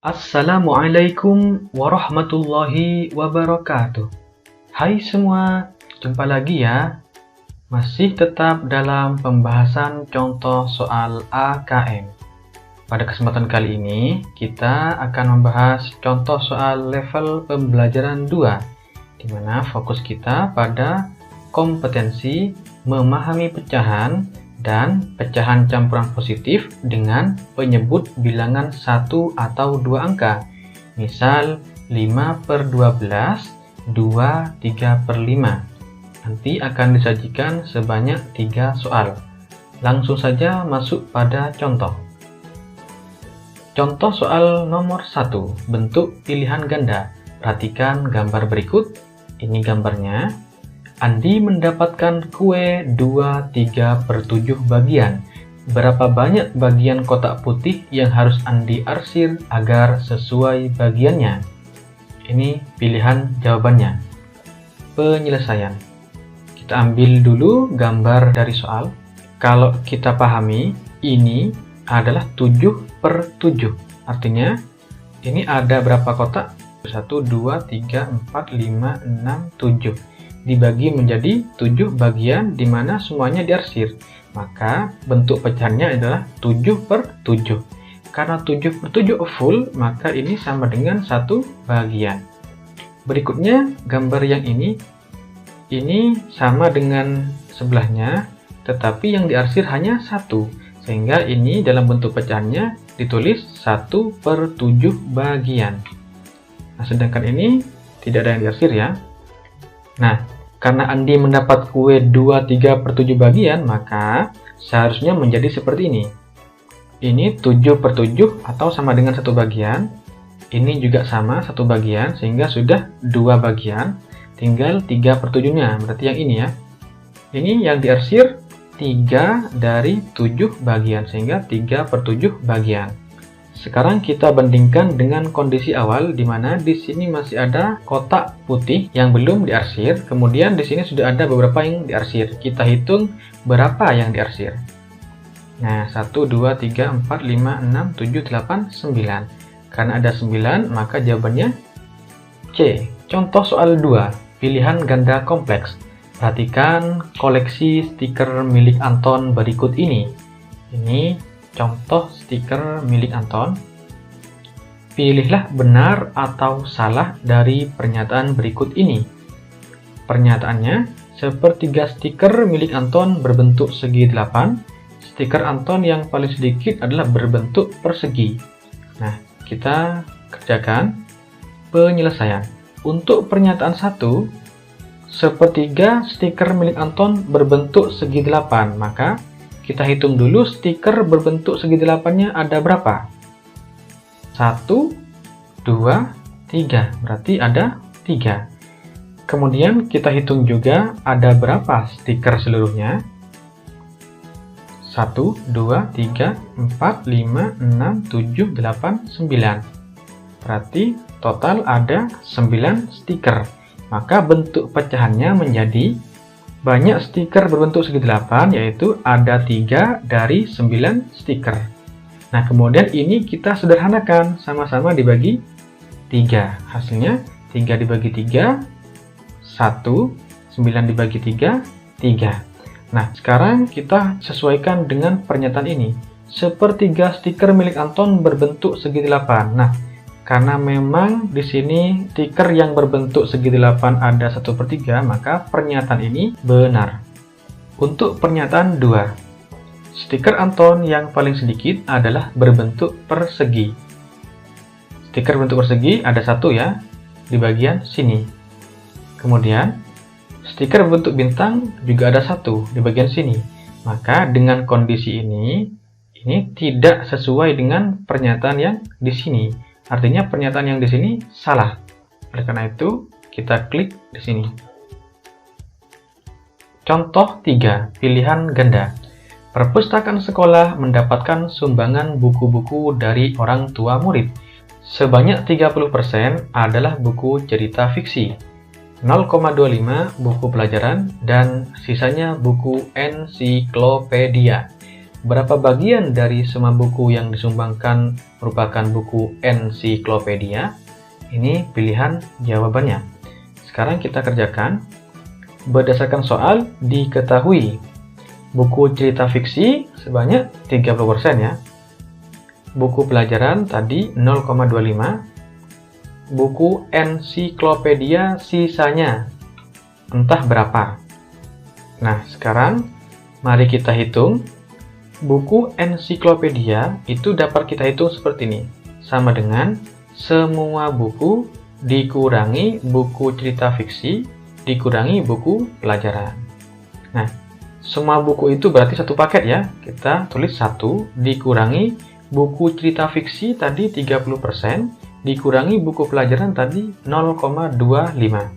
Assalamualaikum warahmatullahi wabarakatuh. Hai semua, jumpa lagi ya. Masih tetap dalam pembahasan contoh soal AKM. Pada kesempatan kali ini, kita akan membahas contoh soal level pembelajaran 2, di mana fokus kita pada kompetensi memahami pecahan dan pecahan campuran positif dengan penyebut bilangan 1 atau 2 angka. Misal 5/12, 2, 3/5. Nanti akan disajikan sebanyak 3 soal. Langsung saja masuk pada contoh. Contoh soal nomor 1, bentuk pilihan ganda. Perhatikan gambar berikut. Ini gambarnya. Andi mendapatkan kue 2/3/7 bagian. Berapa banyak bagian kotak putih yang harus Andi arsir agar sesuai bagiannya? Ini pilihan jawabannya. Penyelesaian. Kita ambil dulu gambar dari soal. Kalau kita pahami, ini adalah 7/7. Artinya, ini ada berapa kotak? 1, 2, 3, 4, 5, 6, 7. Dibagi menjadi 7 bagian di mana semuanya diarsir. Maka bentuk pecahannya adalah 7/7. Karena 7/7 full, maka ini sama dengan 1 bagian. Berikutnya, gambar yang ini sama dengan sebelahnya, tetapi yang diarsir hanya 1. Sehingga ini dalam bentuk pecahannya ditulis 1/7 bagian. Nah, sedangkan ini tidak ada yang diarsir ya. Nah, karena Andi mendapat kue 2/3/7 bagian, maka seharusnya menjadi seperti ini. Ini 7/7 atau sama dengan 1 bagian. Ini juga sama 1 bagian, sehingga sudah 2 bagian. Tinggal 3/7-nya, berarti yang ini ya. Ini yang diarsir 3 dari 7 bagian, sehingga 3/7 bagian. Sekarang kita bandingkan dengan kondisi awal, di mana di sini masih ada kotak putih yang belum diarsir. Kemudian di sini sudah ada beberapa yang diarsir. Kita hitung berapa yang diarsir. Nah, 1, 2, 3, 4, 5, 6, 7, 8, 9. Karena ada 9, maka jawabannya C. Contoh soal 2, pilihan ganda kompleks. Perhatikan koleksi stiker milik Anton berikut ini. Ini contoh stiker milik Anton. Pilihlah benar atau salah dari pernyataan berikut ini. Pernyataannya, sepertiga stiker milik Anton berbentuk segi 8. Stiker Anton yang paling sedikit adalah berbentuk persegi. Nah, kita kerjakan penyelesaian. Untuk pernyataan 1, sepertiga stiker milik Anton berbentuk segi 8, maka kita hitung dulu stiker berbentuk segi 8-nya ada berapa? 1, 2, 3. Berarti ada 3. Kemudian kita hitung juga ada berapa stiker seluruhnya? 1, 2, 3, 4, 5, 6, 7, 8, 9. Berarti total ada 9 stiker. Maka bentuk pecahannya menjadi banyak stiker berbentuk segi 8, yaitu ada 3 dari 9 stiker. Nah, kemudian ini kita sederhanakan, sama-sama dibagi 3. Hasilnya 3 dibagi 3, 1, 9 dibagi 3, 3. Nah, sekarang kita sesuaikan dengan pernyataan ini. Sepertiga stiker milik Anton berbentuk segi 8. Nah, karena memang di sini stiker yang berbentuk segi 8 ada 1/3, maka pernyataan ini benar. Untuk pernyataan 2, stiker Anton yang paling sedikit adalah berbentuk persegi. Stiker bentuk persegi ada 1 ya, di bagian sini. Kemudian, stiker bentuk bintang juga ada 1 di bagian sini. Maka dengan kondisi ini tidak sesuai dengan pernyataan yang di sini. Artinya pernyataan yang di sini salah. Oleh karena itu, kita klik di sini. Contoh 3, pilihan ganda. Perpustakaan sekolah mendapatkan sumbangan buku-buku dari orang tua murid. Sebanyak 30% adalah buku cerita fiksi, 0,25 buku pelajaran, dan sisanya buku ensiklopedia. berapa bagian dari semua buku yang disumbangkan merupakan buku ensiklopedia? Ini pilihan jawabannya. Sekarang kita kerjakan. Berdasarkan soal, diketahui buku cerita fiksi sebanyak 30% ya. Buku pelajaran tadi 0,25. Buku ensiklopedia sisanya entah berapa. Nah, sekarang mari kita hitung. Buku ensiklopedia itu dapat kita hitung seperti ini. Sama dengan semua buku dikurangi buku cerita fiksi dikurangi buku pelajaran. Nah, semua buku itu berarti satu paket ya. Kita tulis 1 dikurangi buku cerita fiksi tadi 30%, dikurangi buku pelajaran tadi 0,25.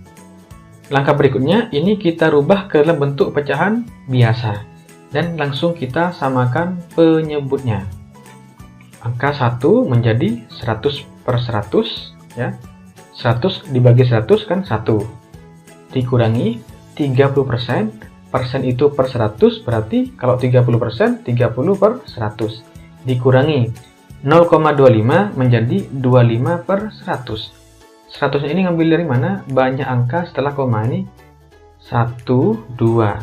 Langkah berikutnya, ini kita rubah ke dalam bentuk pecahan biasa. Dan langsung kita samakan penyebutnya. Angka 1 menjadi 100/100 ya. 100 dibagi 100 kan 1. Dikurangi 30%, persen itu per 100, berarti kalau 30%, 30/100. Dikurangi 0,25 menjadi 25/100. 100 ini ngambil dari mana? Banyak angka setelah koma ini. 1, 2.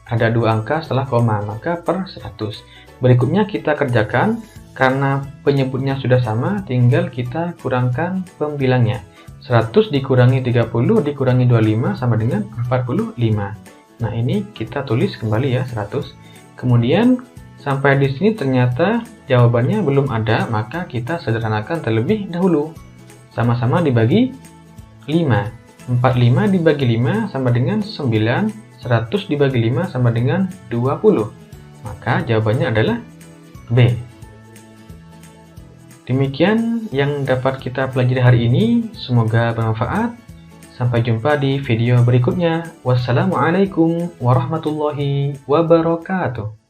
Ada 2 angka setelah koma, maka per 100. Berikutnya kita kerjakan. Karena penyebutnya sudah sama, tinggal kita kurangkan pembilangnya. 100 dikurangi 30 dikurangi 25 sama dengan 45. Nah, ini kita tulis kembali ya 100. Kemudian sampai di sini ternyata jawabannya belum ada, maka kita sederhanakan terlebih dahulu. Sama-sama dibagi 5. 45 dibagi 5 sama dengan 9. 100 dibagi 5 sama dengan 20. Maka jawabannya adalah B. Demikian yang dapat kita pelajari hari ini. Semoga bermanfaat. Sampai jumpa di video berikutnya. Wassalamualaikum warahmatullahi wabarakatuh.